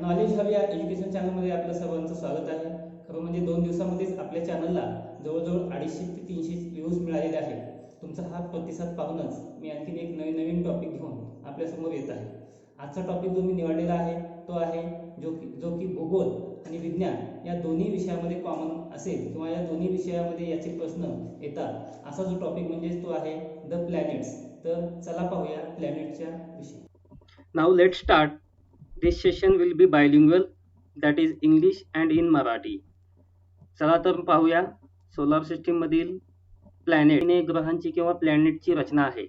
Knowledge hub या education चॅनलमध्ये आपलं सर्वांचं स्वागत आहे. खरं म्हणजे 2 दिवसामध्येच आपल्या चॅनलला जवळजवळ 250 ते 300 व्ह्यूज मिळालेले आहेत. तुमचा हा प्रतिसाद पाहूनच मी आणखीन एक नवीन टॉपिक घेऊन आपल्यासमोर येत आहे. आजचा टॉपिक जो मी निवडलेला आहे तो आहे जो की भूगोल आणि विज्ञान या दोन्ही विषयामध्ये कॉमन असेल किंवा या दोन्ही विषयामध्ये याचे प्रश्न येतात असा जो टॉपिक म्हणजेच तो आहे द प्लॅनेट्स. तर चला पाहूया प्लॅनेटच्या विषयी. Now let's start. This session will be bilingual, that is English and in Marathi. चला तर पाहूया सोलार सिस्टीम मधील प्लॅनेट ग्रहांची किंवा प्लॅनेटची रचना आहे.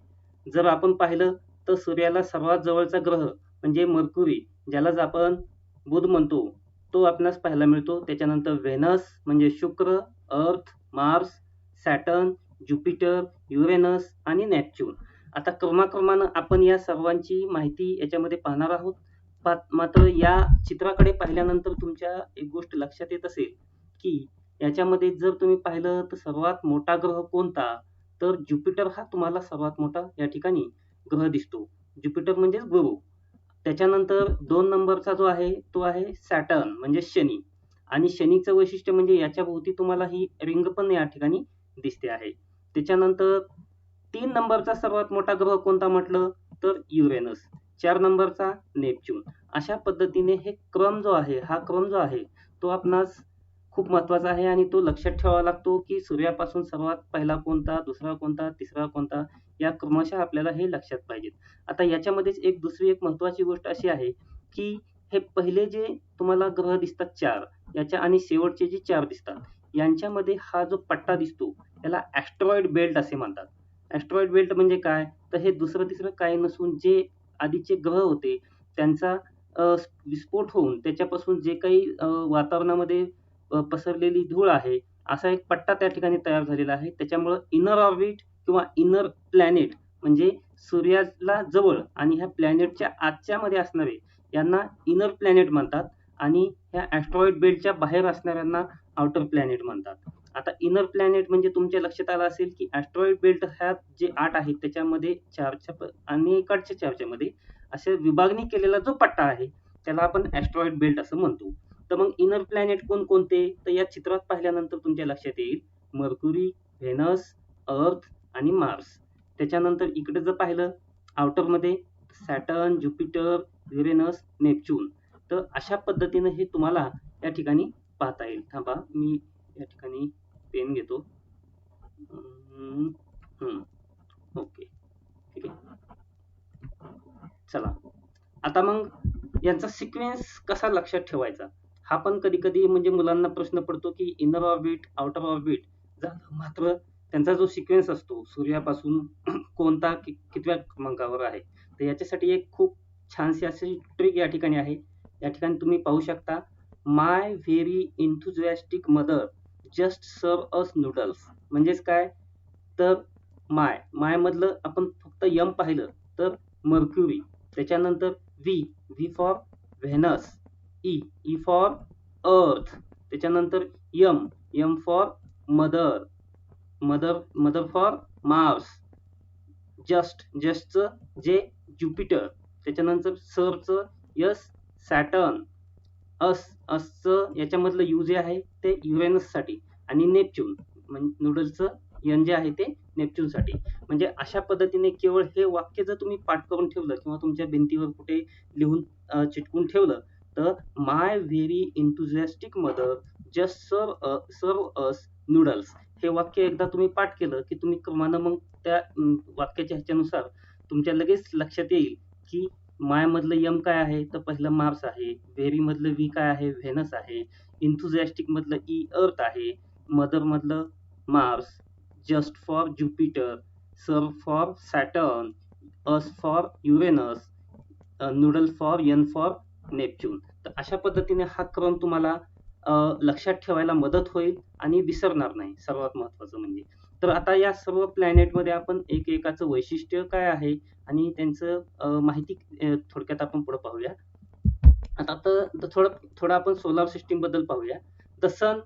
जर आपण पाहिलं तर सूर्याला सर्वात जवळचा ग्रह म्हणजे मर्क्युरी, ज्यालाच आपण बुध म्हणतो, तो आपणास पाहायला मिळतो. त्याच्यानंतर व्हेनस म्हणजे शुक्र, अर्थ, मार्स, सॅटर्न, ज्युपिटर, युरेनस आणि नेपच्यून. आता क्रमाक्रमानं आपण या सर्वांची माहिती याच्यामध्ये पाहणार आहोत. मात्र या चित्राकडे पाहिल्यानंतर तुमच्या एक गोष्ट लक्षात येत असेल की याच्यामध्ये जर तुम्ही पाहिलं तर सर्वात मोठा ग्रह कोणता, तर ज्युपिटर हा तुम्हाला सर्वात मोठा या ठिकाणी ग्रह दिसतो. ज्युपिटर म्हणजेच गुरु. त्याच्यानंतर 2 नंबरचा जो आहे तो आहे सॅटर्न म्हणजे शनी, आणि शनीचं वैशिष्ट्य म्हणजे याच्या भोवती तुम्हाला ही रिंग पण या ठिकाणी दिसते आहे. त्याच्यानंतर 3 नंबरचा सर्वात मोठा ग्रह कोणता म्हटलं तर युरेनस, 4 नंबरचा नेपच्यून. अशा पद्धतीने हा क्रम जो आहे तो आपणास खूप महत्वाचा आहे आणि तो लक्षात ठेवावा लागतो की सूर्यापासून सर्वात पहिला कोणता, दुसरा कोणता, तिसरा कोणता, या क्रमशः आपल्याला हे लक्षात पाहिजेत. आता याच्यामध्येच दुसरी एक महत्वाची गोष्ट अशी आहे की हे पहिले जे तुम्हाला ग्रह दिसतात 4, याच्या आणि शेवटचे जे 4 दिसतात यांच्यामध्ये हा जो पट्टा दिसतो त्याला ऍस्ट्रॉइड बेल्ट असे म्हणतात. ऍस्ट्रॉइड बेल्ट म्हणजे काय, तर हे दुसरं तिसरं काही नसून जे आधीचे ग्रह होते त्यांचा विस्फोट होऊन त्याच्यापासून जे काही वातावरणामध्ये पसरलेली धूळ आहे असा एक पट्टा त्या ठिकाणी तयार झालेला आहे. त्याच्यामुळं इनर ऑर्बिट किंवा इनर प्लॅनेट म्हणजे सूर्याला जवळ आणि ह्या प्लॅनेटच्या आतच्या मध्ये असणारे यांना इनर प्लॅनेट म्हणतात आणि ह्या ऍस्ट्रॉइड बेल्टच्या बाहेर असणाऱ्यांना आउटर प्लॅनेट म्हणतात. आता इनर प्लॅनेट म्हणजे तुमच्या लक्षात आलं असेल की ऍस्ट्रॉइड बेल्ट ह्या जे 8 आहेत त्याच्यामध्ये 4च्या आणि इकडच्या 4च्या मध्ये असे विभागणी केलेला जो पट्टा आहे त्याला आपण ऍस्ट्रॉइड बेल्ट असं म्हणतो. तर मग इनर प्लॅनेट कोणकोणते, तर या चित्रात पाहिल्यानंतर तुमच्या लक्षात येईल मर्क्युरी, व्हेनस, अर्थ आणि मार्स. त्याच्यानंतर इकडे जर पाहिलं आउटर मध्ये सॅटर्न, ज्युपिटर, युरेनस, नेपच्यून. तर अशा पद्धतीने हे तुम्हाला या ठिकाणी पाहता येईल. थांबा मी या ठिकाणी पेन घेतो. ओके, ठीक आहे. चला आता मग यांचा सिक्वेन्स कसा लक्षात ठेवायचा हा पण कधी कधी म्हणजे मुलांना प्रश्न पडतो की इनर ऑर्बिट, आउटर ऑर्बिट झालं, मात्र त्यांचा जो सिक्वेन्स असतो सूर्यापासून कोणता कितव्या क्रमांकावर आहे, तर याच्यासाठी एक खूप छानशी अशी ट्रिक या ठिकाणी आहे. या ठिकाणी तुम्ही पाहू शकता, माय व्हेरी एन्थुझियास्टिक मदर जस्ट सर्व अस नूडल्स. म्हणजेच काय, तर माय मधलं आपण फक्त यम पाहिलं तर मर्क्युरी, त्याच्यानंतर V for Venus, E for Earth, त्याच्यानंतर M for mother for Mars, जस्टचं जे ज्युपिटर, त्याच्यानंतर सरचं यस सॅटर्न, असचं याच्यामधलं यू जे आहे ते युरेनस साठी, आणि नेपच्यून म्हणजे नूडल्सचं एन जे आहे ते नेपच्यून साठी. म्हणजे अशा पद्धतीने केवळ हे वाक्य जर तुम्ही पाठ करून ठेवलं किंवा तुमच्या भिंतीवर कुठे लिहून चिटकून ठेवलं तर माय व्हेरी एन्थुझियास्टिक मदर जस्ट सर्व अस नूडल्स हे वाक्य एकदा तुम्ही पाठ केलं की तुम्ही क्रमानं मग त्या वाक्याच्या ह्याच्यानुसार तुमच्या लगेच लक्षात येईल की माय मधलं यम काय आहे, तर पहिलं मार्स आहे, व्हेरी मधलं व्ही काय आहे, व्हेनस आहे, एन्थुझियास्टिक मधलं ई अर्थ आहे, मदर मधलं Mars, just for Jupiter, serve for Saturn, us for Uranus, noodle for N for Neptune. तर अशा पद्धतीने हा क्रम तुम्हाला लक्षात ठेवायला मदत होईल आणि विसरणार नाही, सर्वात महत्वाचं म्हणजे. तर आता या सर्व प्लॅनेटमध्ये आपण एकाचं वैशिष्ट्य काय आहे आणि त्यांचं माहिती थोडक्यात आपण पुढे पाहूया. आता थोडं आपण सोलार सिस्टीम बद्दल पाहूया. The sun,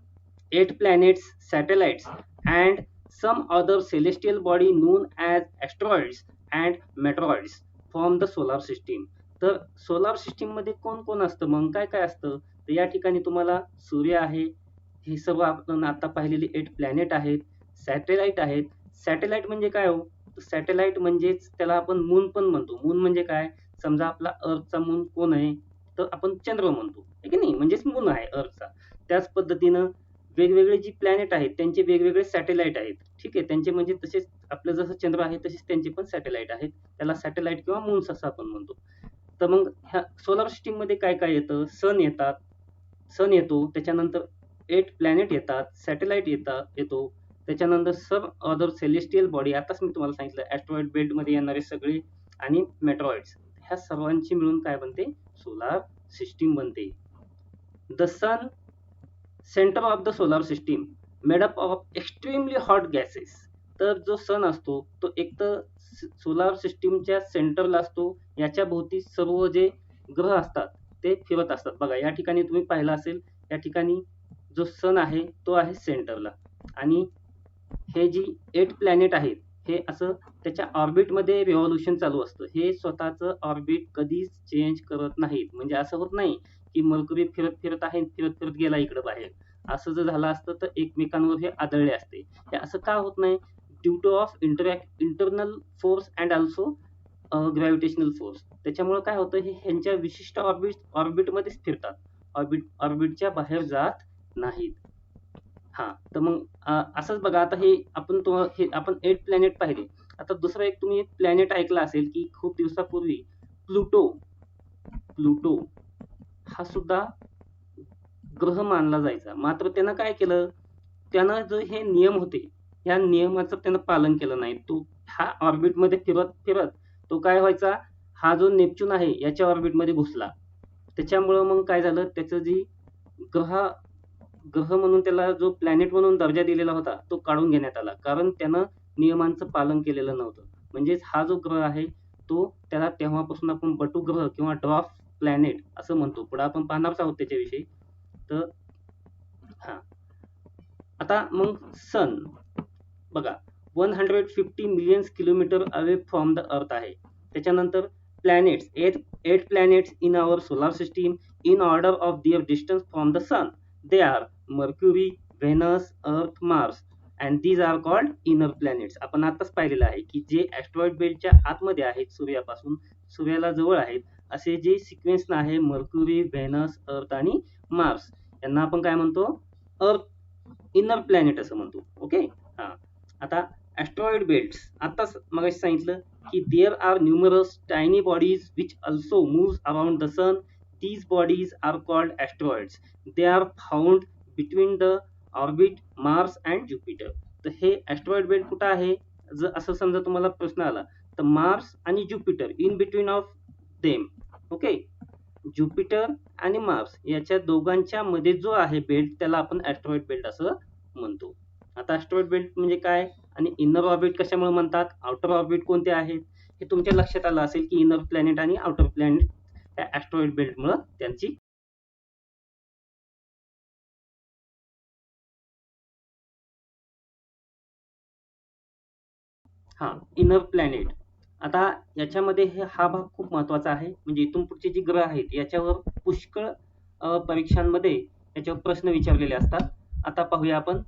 8 planets, satellites and some other celestial body known as asteroids and meteoroids form the solar system. तर सोलार सिस्टीम मध्ये कोण कोण असतं, मग काय काय असतं? तर या ठिकाणी तुम्हाला सूर्य आहे, हे सर्व आपण आता पाहिलेले 8 प्लॅनेट आहेत, सॅटेलाइट आहेत. सॅटेलाइट म्हणजे काय हो? सॅटेलाइट म्हणजेच त्याला आपण मून पण म्हणतो. मून म्हणजे काय? समजा आपला अर्थचा मून कोण आहे? तर आपण चंद्र म्हणतो, आहे की नाही? म्हणजेच मून आहे अर्थचा. त्याच पद्धतीनं वेगवेगळे जी प्लॅनेट आहेत त्यांचे वेगवेगळे सॅटेलाइट आहेत. ठीक आहे, त्यांचे म्हणजे तसेच आपलं जसं चंद्र आहे तसेच त्यांचे पण सॅटेलाइट आहेत. त्याला सॅटेलाइट किंवा मून्स असं आपण म्हणतो. तर मग ह्या सोलार सिस्टीम मध्ये काय काय येतं? सन येतो, त्याच्यानंतर 8 प्लॅनेट येतात, सॅटेलाइट येतो, त्याच्यानंतर सब अदर सेलेस्टियल बॉडी, आताच मी तुम्हाला सांगितलं ऍस्ट्रॉइड बेल्ट मध्ये येणारे सगळे आणि मेट्रॉइड्स, ह्या सर्वांची मिळून काय बनते? सोलार सिस्टीम बनते. The sun center of the solar system made up of extremely hot gases. तर जो सन असतो तो एक तर सोलार सिस्टीमच्या सेंटरला असतो. याच्या भोवती सर्व जे ग्रह असतात ते फिरत असतात. बघा या ठिकाणी तुम्ही पाहिलं असेल, या ठिकाणी जो सन आहे तो आहे सेंटरला, आणि हे जी 8 प्लॅनेट आहेत हे असं त्याच्या ऑर्बिटमध्ये रिव्हॉल्युशन चालू असतं. हे स्वतःचं ऑर्बिट कधीच चेंज करत नाहीत. म्हणजे असं होत नाही की मर्क्युरी फिरत फिरत आहे, फिरत फिरत गेला इकडे बाहेर. असं जर झालं असतं तर एकमेकांवर हे आदळले असते. हे असं का होत नाही? Due to of internal force and also gravitational force. त्याच्यामुळे काय होतं, हे ह्यांच्या विशिष्ट ऑर्बिटमध्येच फिरतात, ऑर्बिटच्या बाहेर जात नाहीत. हा, तर मग असंच बघा, आता हे आपण 8 प्लॅनेट पाहिले. आता दुसरा एक तुम्ही एक प्लॅनेट ऐकला असेल की खूप दिवसापूर्वी प्लुटो प्लुटो हा सुद्धा ग्रह मानला जायचा. मात्र त्यानं काय केलं, त्यानं जो हे नियम होते या नियमाचं त्यानं पालन केलं नाही. तो हा ऑर्बिटमध्ये फिरत फिरत तो काय व्हायचा, हा जो नेपच्यून आहे याच्या ऑर्बिटमध्ये घुसला. त्याच्यामुळं मग काय झालं, त्याचं जी ग्रह ग्रह म्हणून त्याला जो प्लॅनेट म्हणून दर्जा दिलेला होता तो काढून घेण्यात आला, कारण त्यानं नियमांचं पालन केलेलं नव्हतं. म्हणजेच हा जो ग्रह आहे तो, त्याला तेव्हापासून आपण बटू ग्रह किंवा ड्रॉफ प्लॅनेट असं म्हणतो. पुढे आपण पाहणारच आहोत त्याच्याविषयी. तर हा, आता मग सन बघा 150 million kilometre away from the Earth आहे. त्याच्यानंतर planets, 8 planets in our solar system in order of their distance from the Sun. They are Mercury, Venus, Earth, Mars, and these are called inner planets. आपण आताच पाहिलेलं आहे की जे ऍस्ट्रॉइड बेल्टच्या आतमध्ये आहेत, सूर्यापासून सूर्याला जवळ आहेत असे जे सिक्वेन्स आहे मर्क्युरी, व्हेनस, अर्थ आणि मार्स, यांना आपण काय म्हणतो? अर्थ इनर प्लॅनेट असं म्हणतो. ओके. हा, आता ऍस्ट्रॉइड बेल्ट्स, आताच मगाशी सांगितलं की there are numerous tiny bodies which also move around the Sun. These bodies are called asteroids. They are found between the orbit Mars and Jupiter. तर हे ऍस्ट्रॉइड बेल्ट कुठं आहे? जर असं समजा तुम्हाला प्रश्न आला तर मार्स आणि Jupiter, in between of them. Okay, Jupiter आणि मार्स याच्या दोघांच्या मध्ये जो आहे बेल्ट त्याला आपण ऍस्ट्रॉइड बेल्ट असं म्हणतो. आता ऍस्ट्रॉइड बेल्ट म्हणजे काय आणि इनर ऑर्बिट कशामुळे म्हणतात, आउटर ऑर्बिट कोणते आहेत हे तुमच्या लक्षात आलं असेल की इनर प्लॅनेट आणि आउटर प्लॅनेट त्या ऍस्ट्रॉइड बेल्टमुळे त्यांची. हा, इनर प्लॅनेट. आता याच्यामध्ये हा भाग खूप महत्वाचा आहे. म्हणजे इथून पुढचे जे ग्रह आहेत याच्यावर पुष्कळ परीक्षांमध्ये याच्यावर प्रश्न विचारलेले असतात. आता पाहूया आपण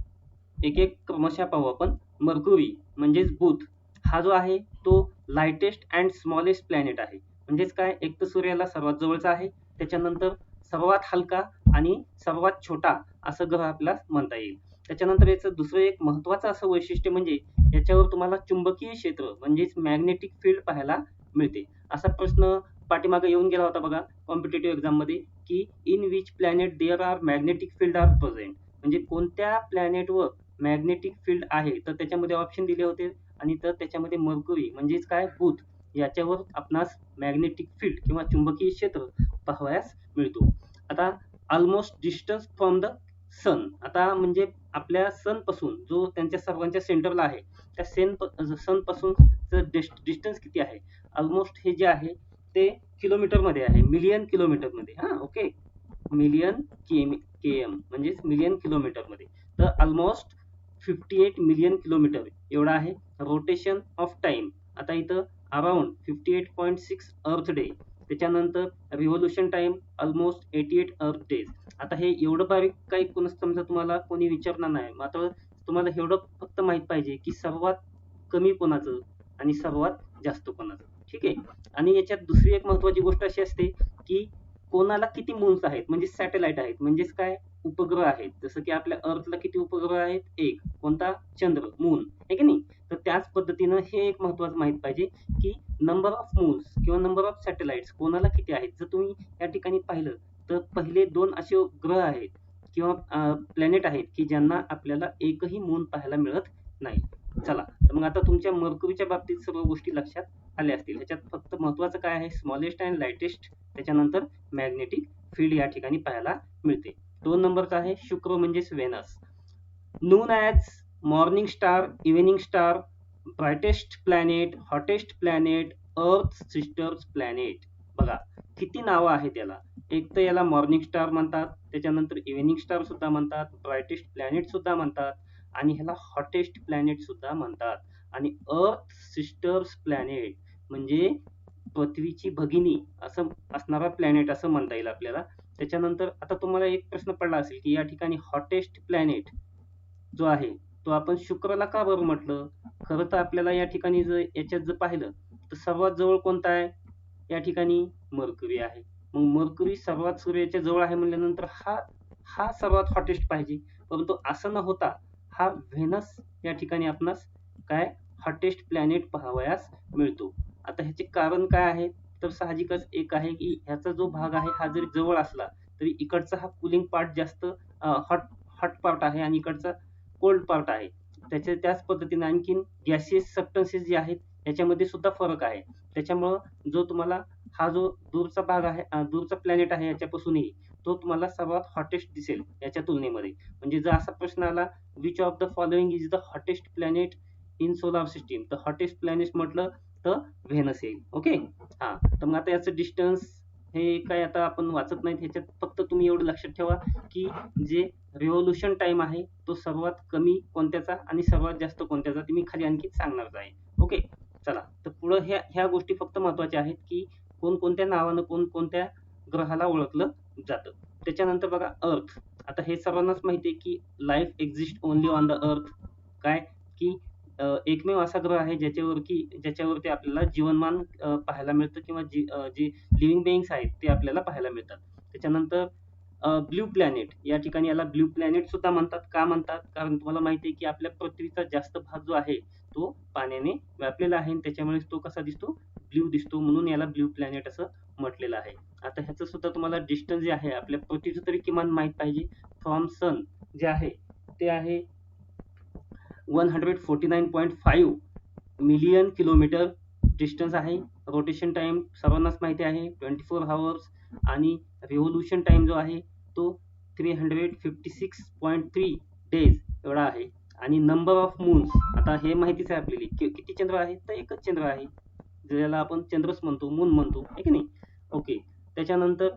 एक एक क्रमशः पाहू आपण. मर्क्युरी म्हणजेच बुध, हा जो आहे तो लाइटेस्ट अँड स्मॉलेस्ट प्लॅनेट आहे. म्हणजेच काय, एक तर सूर्याला सर्वात जवळचा आहे, त्याच्यानंतर सर्वात हलका आणि सर्वात छोटा असं ग्रह आपल्याला म्हणता येईल. त्याच्यानंतर याचं दुसरं एक महत्वाचं असं वैशिष्ट्य म्हणजे याच्यावर तुम्हाला चुंबकीय क्षेत्र म्हणजेच मॅग्नेटिक फील्ड पाहायला मिळते. असा प्रश्न पाठीमागे येऊन गेला होता बघा कॉम्पिटेटिव्ह एक्झाम मध्ये, की in which planet there are magnetic field are present. म्हणजे कोणत्या प्लॅनेटवर मॅग्नेटिक फील्ड आहे, तर त्याच्यामध्ये ऑप्शन दिले होते. आणि तर त्याच्यामध्ये मर्क्युरी म्हणजेच काय, बुध, याच्यावर आपणास मॅग्नेटिक फील्ड किंवा चुंबकीय क्षेत्र पाहावयास मिळतो. आता almost distance from the Sun, आता म्हणजे आपल्या सन पासून जो त्यांच्या सर्वांच्या सेंटरला आहे त्या सन पासून डिस्टन्स किती आहे? ऑलमोस्ट हे जे आहे ते किलोमीटर मध्ये आहे, मिलियन किलोमीटर मध्ये. हा, ओके, मिलियन केएम म्हणजेच मिलियन किलोमीटर मध्ये. तर ऑलमोस्ट 58 मिलियन किलोमीटर एवढा आहे. रोटेशन ऑफ टाइम, आता इथं अराउंड 58.6 अर्थ डे, त्याच्यानंतर रिव्होल्यूशन टाइम ऑलमोस्ट 88 अर्थ डेज. आता हे एवढं बारीक काही कोणच समजा तुम्हाला कोणी विचारणार नाही, मात्र तुम्हाला एवढं फक्त माहित पाहिजे की सर्वात कमी कोणाचं आणि सर्वात जास्त कोणाचं. ठीक आहे. आणि याच्यात दुसरी एक महत्वाची गोष्ट अशी असते की कोणाला किती मून्स आहेत, म्हणजे सॅटेलाइट आहेत, म्हणजेच काय, उपग्रह आहेत. जसं की आपल्या अर्थला किती उपग्रह आहेत, एक. कोणता, चंद्र, मून, आहे की नाही. तर त्याच पद्धतीनं हे एक महत्वाचं माहित पाहिजे की नंबर ऑफ मून्स किंवा नंबर ऑफ सॅटेलाइट्स कोणाला किती आहेत. जर तुम्ही या ठिकाणी पाहिलं तर पहिले 2 असे ग्रह आहेत किंवा प्लॅनेट आहेत की ज्यांना आपल्याला एकही मून पाहायला मिळत नाही. चला, तर मग आता तुमच्या मर्क्युरीच्या बाबतीत सर्व गोष्टी लक्षात आल्या असतील. ह्याच्यात फक्त महत्वाचं काय आहे, स्मॉलेस्ट अँड लाइटेस्ट, त्याच्यानंतर मॅग्नेटिक फील्ड या ठिकाणी पाहायला मिळते. 2 नंबरचा आहे शुक्र म्हणजेच Venus, known as morning star, evening star, brightest planet, hottest planet, Earth sisters planet. बघा किती नावं आहेत त्याला. एक तर याला मॉर्निंग स्टार म्हणतात, त्याच्यानंतर इव्हिनिंग स्टार सुद्धा म्हणतात, ब्राइटेस्ट प्लॅनेट सुद्धा म्हणतात आणि ह्याला हॉटेस्ट प्लॅनेट सुद्धा म्हणतात. आणि अर्थ सिस्टर्स प्लॅनेट म्हणजे पृथ्वीची भगिनी असं असणारा प्लॅनेट असं म्हणता येईल आपल्याला. त्याच्यानंतर आता तुम्हाला एक प्रश्न पडला असेल की या ठिकाणी हॉटेस्ट प्लॅनेट जो आहे तो आपण शुक्रला का बरं म्हटलं. खरं तर आपल्याला या ठिकाणी जर याच्यात जर पाहिलं तर सर्वात जवळ कोणता आहे, या ठिकाणी मर्क्युरी आहे. मग मर्क्युरी सर्वात सूर्याच्या जवळ आहे म्हणल्यानंतर हा हा सर्वात हॉटेस्ट पाहिजे, परंतु असं न होता हा व्हेनस या ठिकाणी आपणास काय हॉटेस्ट प्लॅनेट पाहावयास मिळतो. आता ह्याचे कारण काय आहे, तर साहजिकच एक आहे की ह्याचा जो भाग आहे हा जरी जवळ असला तरी इकडचा हा कुलिंग पार्ट जास्त हॉट हॉट पार्ट आहे आणि इकडचा कोल्ड पार्ट आहे. त्याच पद्धतीने आणखीन गॅसियस सबस्टन्सेस जे आहेत याच्यामध्ये सुद्धा फरक आहे. त्याच्यामुळं जो तुम्हाला हा जो दूरचा भाग आहे, दूरचा प्लॅनेट आहे याच्यापासूनही तो तुम्हाला सर्वात हॉटेस्ट दिसेल याच्या तुलनेमध्ये. म्हणजे जर असा प्रश्न आला which of the following is the hottest planet in solar system, तर हॉटेस्ट प्लॅनेट म्हटलं तर व्हेनस येईल. ओके. हा, तर मग आता याचं डिस्टन्स हे काय आता आपण वाचत नाहीत, ह्याच्यात फक्त तुम्ही एवढं लक्षात ठेवा की जे रिव्होल्यूशन टाइम आहे तो सर्वात कमी कोणत्याचा आणि सर्वात जास्त कोणत्याचा ते मी खाली आणखी सांगणार आहे. ओके. चला, तर पुढं ह्या गोष्टी फक्त महत्वाच्या आहेत की कोणत्या नावानं कोणत्या ग्रहाला ओळखलं जातं. त्याच्यानंतर बघा अर्थ. आता हे सर्वांनाच माहिती आहे की life exist only on the earth. काय की एकमेव असा ग्रह आहे ज्याच्यावरती आपल्याला जीवनमान पाहायला मिळतं किंवा जे लिव्हिंग बेइंग्स आहेत ते आपल्याला पाहायला मिळतात. त्याच्यानंतर ब्ल्यू प्लॅनेट, या ठिकाणी याला ब्ल्यू प्लॅनेट सुद्धा म्हणतात. का म्हणतात, कारण तुम्हाला माहिती आहे की आपल्या पृथ्वीचा जास्त भाग जो आहे तो पाण्याने व्यापलेला आहे आणि त्याच्यामुळे तो कसा दिसतो, ब्ल्यू दिसतो, म्हणून याला ब्ल्यू प्लॅनेट असं म्हटलेलं आहे. आता ह्याचं सुद्धा तुम्हाला डिस्टन्स जे आहे आपल्या पृथ्वीचं तरी किमान माहित पाहिजे. फ्रॉम सन जे आहे ते आहे 149.5 मिलियन किलोमीटर डिस्टन्स आहे. रोटेशन टाइम सर्वांनाच माहिती आहे 24 आवर्स आणि रिव्होल्यूशन टाइम जो आहे तो 356.3 डेज एवढा आहे. आणि नंबर ऑफ मून्स, आता हे माहितीच आहे आपल्याला किती चंद्र आहे, तर एकच चंद्र आहे ज्याला आपण चंद्रच म्हणतो, मून म्हणतो, आहे की नाही. ओके. त्याच्यानंतर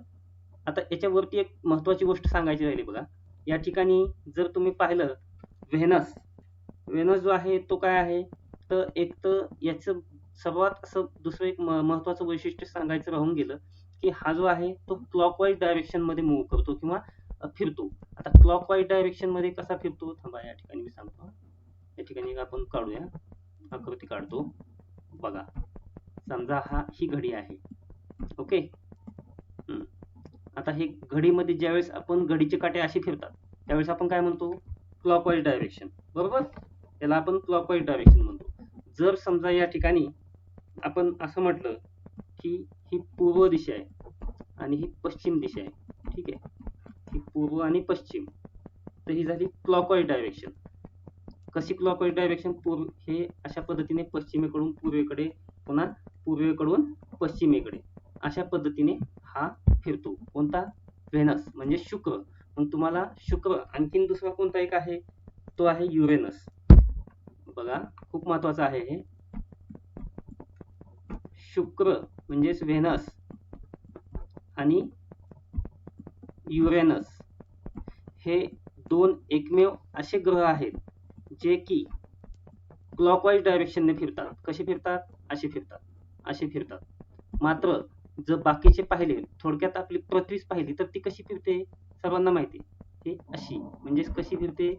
आता याच्यावरती एक महत्वाची गोष्ट सांगायची राहिली बघा. या ठिकाणी जर तुम्ही पाहिलं व्हेनस जो आहे तो काय आहे, तर एक तर याचं सर्वात असं दुसरं एक महत्वाचं वैशिष्ट्य सांगायचं राहून गेलं की हा जो आहे तो क्लॉकवाईज डायरेक्शन मध्ये मूव्ह करतो किंवा फिरतो. आता क्लॉकवाईज डायरेक्शन मध्ये कसा फिरतो, थांबा या ठिकाणी मी सांगतो. या ठिकाणी आपण काढूया, आकृती काढतो. बघा, समजा ही घडी आहे. ओके. आता हे घडीमध्ये ज्यावेळेस आपण घडीचे काटे असे फिरतात त्यावेळेस आपण काय म्हणतो, क्लॉकवाईज डायरेक्शन, बरोबर. त्याला आपण क्लॉकवाईज डायरेक्शन म्हणतो. जर समजा या ठिकाणी आपण असं म्हटलं की ही पूर्व दिशा आहे आणि ही पश्चिम दिशा आहे, ठीक आहे, ही पूर्व आणि पश्चिम, तर ही झाली क्लॉकवाईज डायरेक्शन. कशी क्लॉकवाईज डायरेक्शन, हे अशा पद्धतीने पश्चिमेकडून पूर्वेकडे, पुन्हा पूर्वेकडून पश्चिमेकडे, अशा पद्धतीने हा फिरतो. कोणता, व्हेनस म्हणजे शुक्र. मग तुम्हाला शुक्र आणखीन दुसरा कोणता एक आहे, तो आहे युरेनस. बघा, खूप महत्वाचं आहे हे. शुक्र म्हणजेच व्हेनस आणि युरेनस हे 2 एकमेव असे ग्रह आहेत जे की क्लॉकवाईज डायरेक्शनने फिरतात. कसे फिरतात, असे फिरतात. मात्र जर बाकीचे पाहिले, थोडक्यात आपली पृथ्वीच पाहिली तर ती कशी फिरते सर्वांना माहिती आहे. ही अशी म्हणजे कशी फिरते,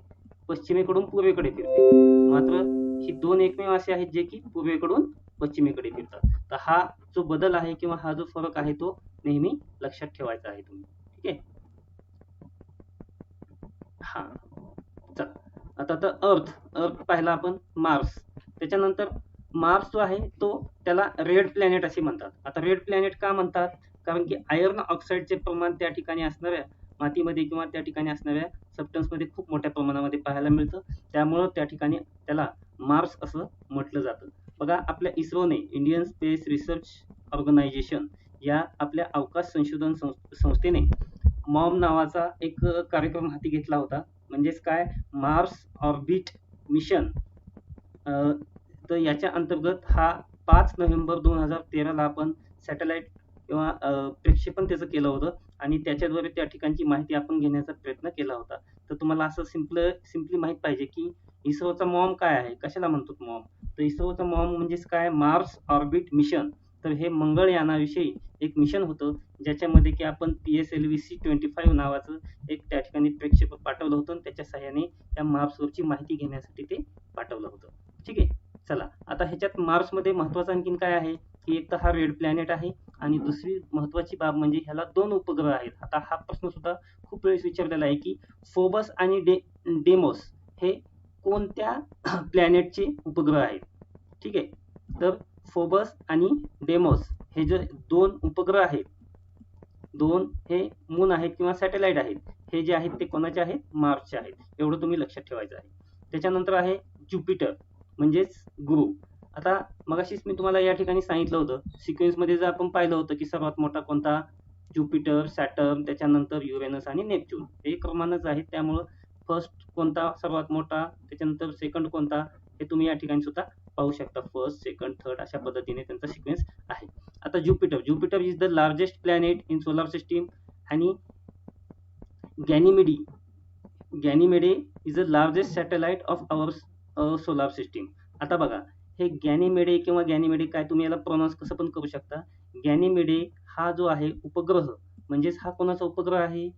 पश्चिमेकडून पूर्वेकडे फिरते. मात्र ही दोन एकमेव असे आहेत जे की पूर्वेकडून पश्चिमेकडे फिरतात. तर हा जो बदल आहे किंवा हा जो फरक आहे तो नेहमी लक्षात ठेवायचा आहे तुम्ही. ठीक आहे. हा चला, आता तर अर्थ पाहिला आपण, मार्स. त्याच्यानंतर मार्स जो आहे तो त्याला रेड प्लॅनेट असे म्हणतात. आता रेड प्लॅनेट का म्हणतात, कारण की आयर्न ऑक्साईडचे प्रमाण त्या ठिकाणी असणाऱ्या मातीमध्ये किंवा त्या ठिकाणी असणाऱ्या सबस्टन्समध्ये खूप मोठ्या प्रमाणामध्ये पाहायला मिळतं. त्यामुळं त्या ठिकाणी त्याला मार्स असं म्हटलं जातं. बघा, आपल्या इस्रोने, इंडियन स्पेस रिसर्च ऑर्गनायझेशन या आपल्या अवकाश संशोधन संस्थेने मॉम नावाचा एक कार्यक्रम हाती घेतला होता. म्हणजेच काय, मार्स ऑर्बिट मिशन. तर याच्या अंतर्गत हा 5 नोव्हेंबर 2013 ला आपण सॅटेलाइट किंवा प्रक्षेपण त्याचं केलं होतं आणि त्याच्याद्वारे त्या ठिकाणची माहिती आपण घेण्याचा प्रयत्न केला होता. तर तुम्हाला असं सिम्पली माहित पाहिजे की इस्रोचा मॉम काय आहे, कशाला म्हणतो मॉम. तर इस्रोचा मॉम म्हणजेच काय, मार्स ऑर्बिट मिशन. तर हे मंगळयानाविषयी एक मिशन होतं, ज्याच्यामध्ये की आपण PSLV-C-25 नावाचं एक त्या ठिकाणी प्रक्षेपक पाठवलं होतं आणि त्याच्या सहाय्याने त्या मार्सवरची माहिती घेण्यासाठी ते पाठवलं होतं. ठीक आहे. चला, आता ह्याच्यात मार्समध्ये महत्वाचं आणखीन काय आहे की एक तर हा रेड प्लॅनेट आहे आणि दुसरी महत्वाची बाब म्हणजे ह्याला 2 उपग्रह आहेत. आता हा प्रश्न सुद्धा खूप वेळेस विचारलेला आहे की फोबस आणि डेमोस हे कोणत्या प्लॅनेटचे उपग्रह आहेत. ठीक आहे. तर फोबस आणि डेमोस हे जे 2 उपग्रह आहेत, 2 हे मून आहेत किंवा सॅटेलाइट आहेत, हे जे आहेत ते कोणाचे आहेत, मार्सचे आहेत. एवढं तुम्ही लक्षात ठेवायचं आहे. त्याच्यानंतर आहे ज्युपिटर म्हणजेच गुरु. आता मगाशीच मी तुम्हाला या ठिकाणी सांगितलं होतं, सिक्वेन्समध्ये जर आपण पाहिलं होतं की सर्वात मोठा कोणता, ज्युपिटर, सॅटर्न, त्याच्यानंतर युरेनस आणि नेपच्यून. हे क्रमानच आहेत. त्यामुळं फर्स्ट कोणता सर्वात मोठा, त्याच्यानंतर सेकंड कोणता, हे तुम्ही या ठिकाणी सुद्धा पाहू शकता. फर्स्ट, सेकंड, थर्ड अशा पद्धतीने त्यांचा सिक्वेन्स आहे. आता Jupiter is the largest planet in solar system आणि Ganymede is the largest satellite of our solar system. आता बघा, हे गॅनिमेडे किंवा गॅनिमेडे काय, तुम्ही याला प्रोनाउन्स कसं पण करू शकता. गॅनिमेडे हा जो आहे उपग्रह, म्हणजेच हा कोणाचा उपग्रह आहे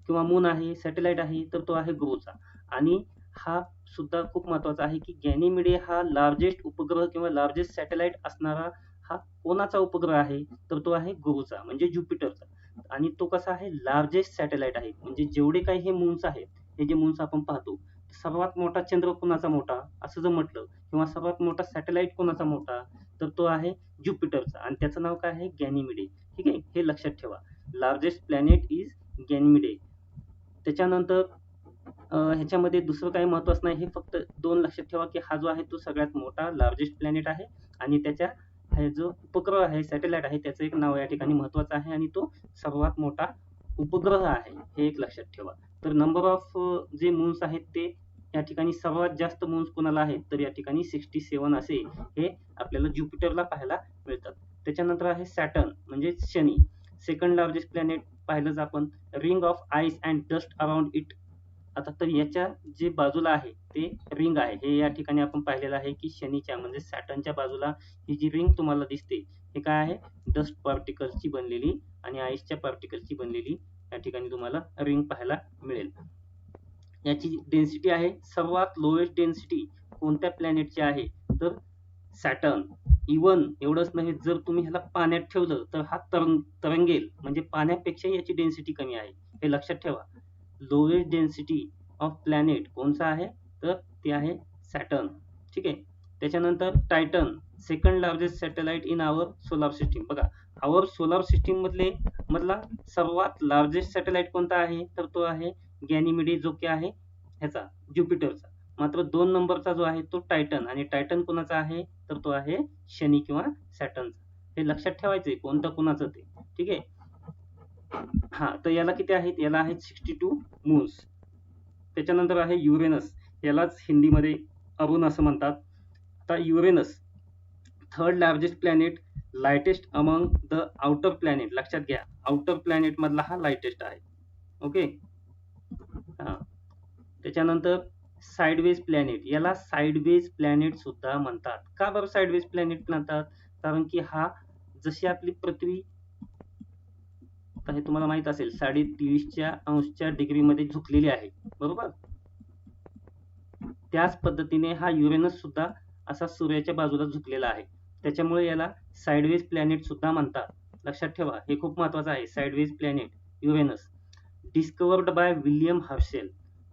किंवा मून आहे, सॅटेलाइट आहे, तर तो आहे गुरुचा. आणि हा सुद्धा खूप महत्वाचा आहे की गॅनिमेडे हा लार्जेस्ट उपग्रह किंवा लार्जेस्ट सॅटेलाइट असणारा हा कोणाचा उपग्रह आहे, तर तो आहे गुरुचा म्हणजे ज्युपिटरचा. आणि तो कसा आहे, लार्जेस्ट सॅटेलाइट आहे. म्हणजे जेवढे काही हे मून्स आहेत, हे जे मून्स आपण पाहतो, सर्वात मोठा चंद्र कोणाचा मोठा असं जर म्हटलं किंवा सर्वात मोठा सॅटेलाइट कोणाचा मोठा, तर तो आहे ज्युपिटरचा आणि त्याचं नाव काय आहे, गॅनिमेडे. ठीक आहे, हे लक्षात ठेवा. Largest planet is Ganymede. त्याच्यानंतर ह्याच्यामध्ये दुसरं काही महत्वाचं नाही, हे फक्त 2 लक्षात ठेवा की हा जो आहे तो सगळ्यात मोठा लार्जेस्ट प्लॅनेट आहे आणि त्याच्या हा जो उपग्रह आहे, सॅटेलाइट आहे, त्याचं एक नाव या ठिकाणी महत्वाचं आहे आणि तो सर्वात मोठा उपग्रह आहे, हे एक लक्षात ठेवा. तर नंबर ऑफ जे मून्स आहेत ते या ठिकाणी सर्वात जास्त मून्स कोणाला आहेत, तर या ठिकाणी 67 असे हे आपल्याला ज्युपिटरला पाहायला मिळतात. त्याच्यानंतर आहे सॅटर्न म्हणजे शनी. सेकंड लार्जेस्ट प्लॅनेट पाहिलंच आपण. Ring of ice and dust around it. आता तर याच्या जे बाजूला आहे ते रिंग आहे, हे या ठिकाणी आपण पाहिलेलं आहे की शनीच्या म्हणजे सॅटर्नच्या बाजूला ही जी रिंग तुम्हाला दिसते, हे काय आहे, डस्ट पार्टिकल्सची बनलेली आणि आईसच्या पार्टिकल्सची बनलेली या ठिकाणी तुम्हाला रिंग पाहायला मिळेल. याची डेन्सिटी आहे, सर्वात लोएस्ट डेन्सिटी कोणत्या प्लॅनेटची आहे, तर सॅटर्न. इवन एवढंच नाही, जर तुम्ही ह्याला पाण्यात ठेवलं तर हा तरंगेल, म्हणजे पाण्यापेक्षा याची डेन्सिटी कमी आहे, हे लक्षात ठेवा. लोएस्ट डेन्सिटी ऑफ प्लॅनेट कोणचा आहे, तर ते आहे सॅटर्न. ठीक आहे. त्याच्यानंतर Titan, second largest satellite in our solar system. बघा, आवर सोलार सिस्टीम मधला सर्वात लार्जेस्ट सॅटेलाइट कोणता आहे, तर तो आहे गॅनिमेडे, जो की आहे ह्याचा ज्युपिटरचा. मात्र 2 नंबरचा जो आहे तो टायटन, आणि टायटन कोणाचा आहे, तर तो आहे शनी किंवा सॅटर्नचा. हे लक्षात ठेवायचंय कोणतं कोणाचं ते. ठीक आहे. हा, तर याला किती आहेत, याला आहेत 62 मून्स. त्याच्यानंतर आहे युरेनस, यालाच हिंदीमध्ये अरुण असं म्हणतात. आता Uranus third largest planet, lightest among the outer planet. लक्षात घ्या, आउटर प्लॅनेट मधला हा लाइटेस्ट आहे. ओके. हा, त्याच्यानंतर साइडवेज प्लॅनेट, याला साइडवेज प्लॅनेट सुद्धा म्हणतात. का बरं साइडवेज प्लॅनेट म्हणतात, कारण की हा जशी आपली पृथ्वी तर हे तुम्हाला माहित असेल 23.5 डिग्रीमध्ये झुकलेली आहे, बरोबर. त्याच पद्धतीने हा युरेनस सुद्धा असा सूर्याच्या बाजूला झुकलेला आहे, त्याच्यामुळे याला साइडवेज प्लॅनेट सुद्धा म्हणतात. लक्षात ठेवा, हे खूप महत्वाचं आहे. Sideways planet Uranus discovered by William Herschel.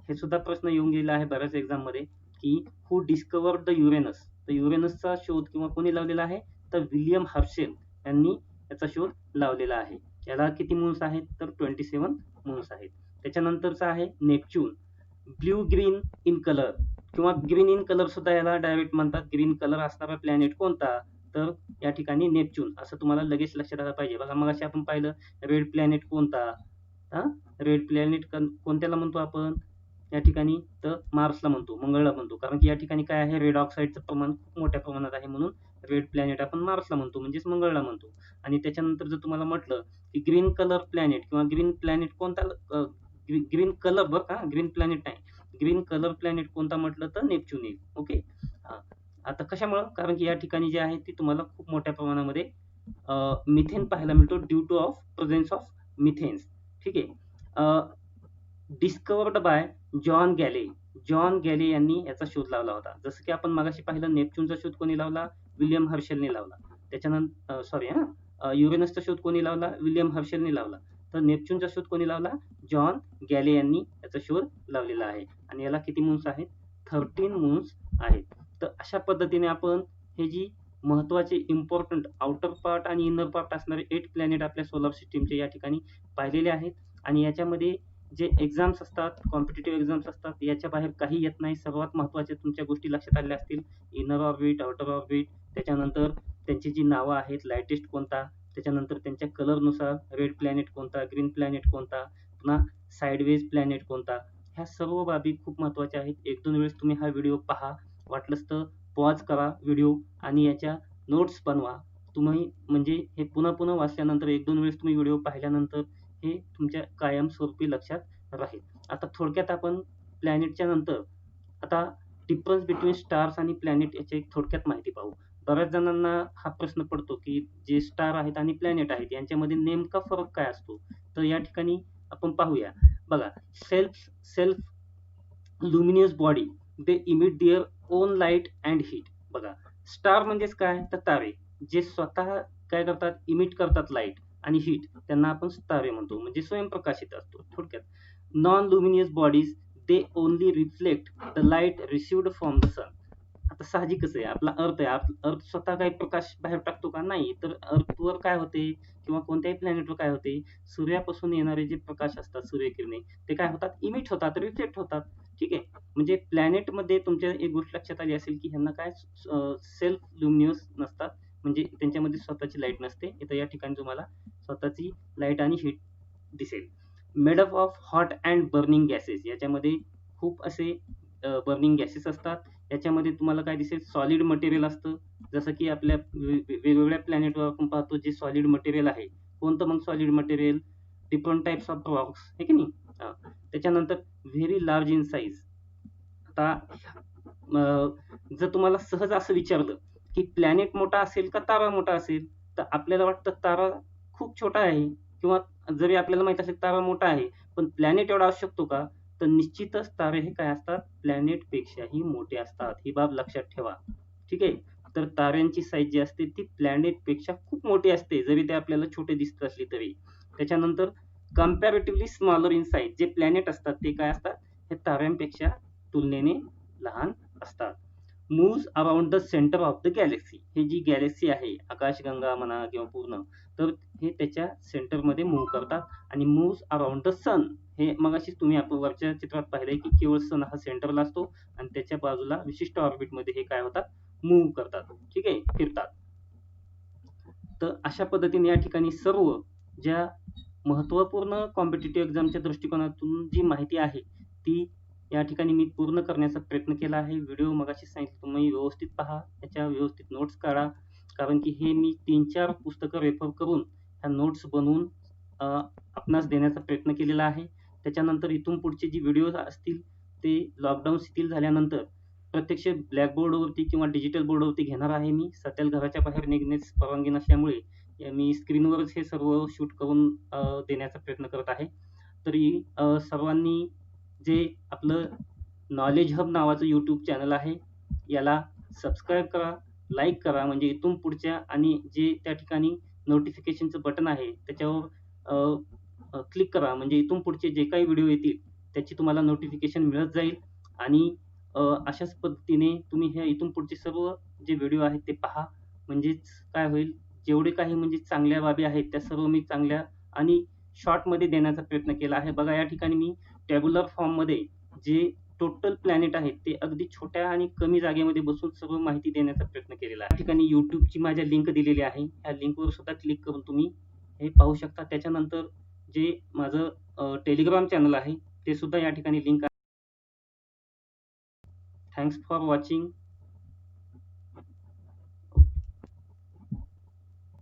हे सुद्धा प्रश्न येऊन गेला आहे बऱ्याच एक्झाम मध्ये की हु डिस्कवर्ड द युरेनस. तर युरेनसचा शोध किंवा कोणी लावलेला आहे, तर विल्यम हर्शेल यांनी याचा शोध लावलेला आहे. याला किती मून्स आहेत, तर 27 मून्स आहेत. त्याच्यानंतरचा आहे Neptune. Blue green in colour किंवा ग्रीन इन कलर सुद्धा याला डायरेक्ट म्हणतात. ग्रीन कलर असणारा प्लॅनेट कोणता, तर या ठिकाणी नेपच्यून. असं तुम्हाला लगेच लक्षात आलं पाहिजे. बघा मगाशी आपण पाहिलं रेड प्लॅनेट कोणता, रेड प्लॅनेट कोणत्याला म्हणतो आपण या ठिकाणी, तर मार्सला म्हणतो, मंगळला म्हणतो. कारण की या ठिकाणी काय आहे, रेड ऑक्साईडचं प्रमाण खूप मोठ्या प्रमाणात आहे, म्हणून रेड प्लॅनेट आपण मार्सला म्हणतो, म्हणजेच मंगळला म्हणतो. आणि त्याच्यानंतर जर तुम्हाला म्हटलं की ग्रीन कलर प्लॅनेट किंवा ग्रीन प्लॅनेट कोणता, ग्रीन कलर बरं का, ग्रीन प्लॅनेट नाही, ग्रीन कलर प्लॅनेट कोणता म्हटलं तर नेपच्यून येईल. ओके. आता कशामुळं, कारण की या ठिकाणी जे आहे ती तुम्हाला खूप मोठ्या प्रमाणामध्ये मिथेन पाहायला मिळतो due to of presence of methanes. ठीक आहे. Discovered by John Galle. John Galle यांनी याचा शोध लावला होता. जसं की आपण मगाशी पाहिलं नेपच्यूनचा शोध कोणी लावला, विल्यम हर्शेलने लावला. त्याच्यानंतर युरेनसचा शोध कोणी लावला, विल्यम हर्शेलने लावला. तर नेपच्यूनचा शोध कोणी लावला, जॉन गॅले यांनी याचा शोध लावलेला आहे. आणि याला किती मून्स आहेत, 13 मून्स आहेत. तर अशा पद्धतीने आपण हे जी महत्वाचे इम्पॉर्टंट आउटर पार्ट आणि इनर पार्ट असणारे 8 प्लॅनेट आपल्या सोलर सिस्टीमचे या ठिकाणी पाहिलेले आहेत. आणि याच्यामध्ये जे एक्झाम्स असतात, कॉम्पिटिटिव्ह एक्झाम्स असतात, याच्या बाहेर काही येत नाही. सर्वात महत्त्वाच्या तुमच्या गोष्टी लक्षात आलेल्या असतील. इनर ऑर्बिट, आउटर ऑर्बिट, त्याच्यानंतर त्यांची जी नावं आहेत, लाइटेस्ट कोणता, त्याच्यानंतर त्यांच्या कलरनुसार रेड प्लॅनेट कोणता, ग्रीन प्लॅनेट कोणता, पुन्हा साइडवेज प्लॅनेट कोणता, ह्या सर्व बाबी खूप महत्त्वाच्या आहेत. 1-2 वेळेस तुम्ही हा व्हिडिओ पहा, वाटलंच तर पॉज करा व्हिडिओ आणि याच्या नोट्स बनवा. तुम्ही म्हणजे हे पुन्हा पुन्हा वाचल्यानंतर 1-2 वेळेस तुम्ही व्हिडिओ पाहिल्यानंतर हे तुमच्या कायमस्वरूपी लक्षात राहील. आता थोडक्यात आपण प्लॅनेटच्या नंतर आता डिफरन्स बिटवीन स्टार्स आणि प्लॅनेट याची एक थोडक्यात माहिती पाहू. बऱ्याच जणांना हा प्रश्न पडतो की जे स्टार आहेत आणि प्लॅनेट आहेत यांच्यामध्ये नेमका फरक काय असतो. तर या ठिकाणी आपण पाहूया. बघा, self luminous body they emit their own light and heat. बघा, स्टार म्हणजेच काय, तर तारे जे स्वतः काय करतात, इमिट करतात लाईट आणि हीट, त्यांना आपण तारे म्हणतो, म्हणजे स्वयंप्रकाशित असतो थोडक्यात. Non luminous bodies they only reflect the light received from the Sun. आता साहजिकच आहे, आपला अर्थ आहे, अर्थ स्वतः काही प्रकाश बाहेर टाकतो का, नाही. तर अर्थवर काय होते किंवा कोणत्याही प्लॅनेटवर काय होते, सूर्यापासून येणारे जे प्रकाश असतात, सूर्यकिरणे, ते काय होतात, इमिट होतात, रिफ्लेक्ट होतात. ठीक आहे. म्हणजे प्लॅनेटमध्ये तुमच्या एक गोष्ट लक्षात आली असेल की ह्यांना काय सेल्फ लुमिनियस नसतात, म्हणजे त्यांच्यामध्ये स्वतःची लाईट नसते. इथं या ठिकाणी तुम्हाला स्वतःची लाईट आणि हीट दिसेल. Made up of hot and burning gases. याच्यामध्ये खूप असे बर्निंग गॅसेस असतात. याच्यामध्ये तुम्हाला काय दिसेल, सॉलिड मटेरियल असतं. जसं की आपल्या वेगवेगळ्या प्लॅनेटवर आपण पाहतो जे सॉलिड मटेरियल आहे. कोणतं मग solid material, different types of Roxx, हे की नाही. त्याच्यानंतर व्हेरी लार्ज इन साईज. आता जर तुम्हाला सहज असं विचारलं की प्लॅनेट मोठा असेल का तारा मोठा असेल, तर आपल्याला वाटतं तारा खूप छोटा आहे, किंवा जरी आपल्याला माहित असेल तारा मोठा आहे, पण प्लॅनेट एवढा असू शकतो का, तर निश्चितच तारे हे काय असतात, प्लॅनेट पेक्षाही मोठे असतात. ही बाब लक्षात ठेवा. ठीक आहे. तर ताऱ्यांची साईज जी असते ती प्लॅनेट पेक्षा खूप मोठी असते, जरी ते आपल्याला छोटे दिसत असली तरी. त्याच्यानंतर कम्पॅरेटिव्हली स्मॉलर इन साईज. जे प्लॅनेट असतात ते काय असतात, हे ताऱ्यांपेक्षा तुलनेने लहान असतात. Moves around the centre of the Galaxy. हे जी गॅलेक्सी आहे, आकाशगंगा म्हणा किंवा पूर्ण, तर हे त्याच्या सेंटरमध्ये मूव्ह करतात. आणि मूव्स अराउंड द सन. हे मगाशी तुम्ही आपण वरच्या चित्रात पाहिलंय की केवळ सन हा सेंटरला असतो आणि त्याच्या बाजूला विशिष्ट ऑर्बिटमध्ये हे काय होतात, मूव्ह करतात. ठीक आहे, फिरतात. तर अशा पद्धतीने या ठिकाणी सर्व ज्या महत्त्वपूर्ण कॉम्पिटिटिव्ह एक्झामच्या दृष्टिकोनातून जी माहिती आहे ती या ठिकाणी मी पूर्ण करण्याचा प्रयत्न केला आहे. व्हिडिओ मगाशी सांगितलं तुम्ही व्यवस्थित पहा, त्याच्या व्यवस्थित नोट्स काढा, कारण की हे मी 3-4 पुस्तकं रेफर करून ह्या नोट्स बनवून आपणास देण्याचा प्रयत्न केलेला आहे. त्याच्यानंतर इथून पुढचे जे व्हिडिओज असतील ते लॉकडाऊन शिथिल झाल्यानंतर प्रत्यक्ष ब्लॅकबोर्डवरती किंवा डिजिटल बोर्डवरती घेणार आहे मी. सध्या घराच्या बाहेर निघण्यास परवानगी नसल्यामुळे मी स्क्रीनवरच हे सर्व शूट करून देण्याचा प्रयत्न करत आहे. तरी सर्वांनी जे आपलं नॉलेज हब नावाचं यूट्यूब चॅनल आहे याला सबस्क्राईब करा, लाईक करा, म्हणजे इथून पुढच्या आणि जे त्या ठिकाणी नोटिफिकेशनचं बटन आहे त्याच्यावर क्लिक करा, म्हणजे इथून पुढचे जे काही व्हिडिओ येतील त्याची तुम्हाला नोटिफिकेशन मिळत जाईल. आणि अशाच पद्धतीने तुम्ही हे इथून पुढचे सर्व जे व्हिडिओ आहेत ते पहा. म्हणजेच काय होईल, जेवढे काही म्हणजे चांगल्या बाबी आहेत त्या सर्व मी चांगल्या आणि शॉर्टमध्ये देण्याचा प्रयत्न केला आहे. बघा या ठिकाणी मी टॅब्युलर फॉर्ममध्ये जे टोटल प्लॅनेट आहेत ते अगदी छोट्या आणि कमी जागेमध्ये बसून सर्व माहिती देण्याचा प्रयत्न केलेला आहे. या ठिकाणी YouTubeची माझ्या लिंक दिलेली आहे. या लिंकवर सुद्धा क्लिक करून तुम्ही हे पाहू शकता. त्याच्यानंतर जे माझं टेलिग्राम चॅनल आहे ते सुद्धा या ठिकाणी लिंक आहे. Thanks for watching.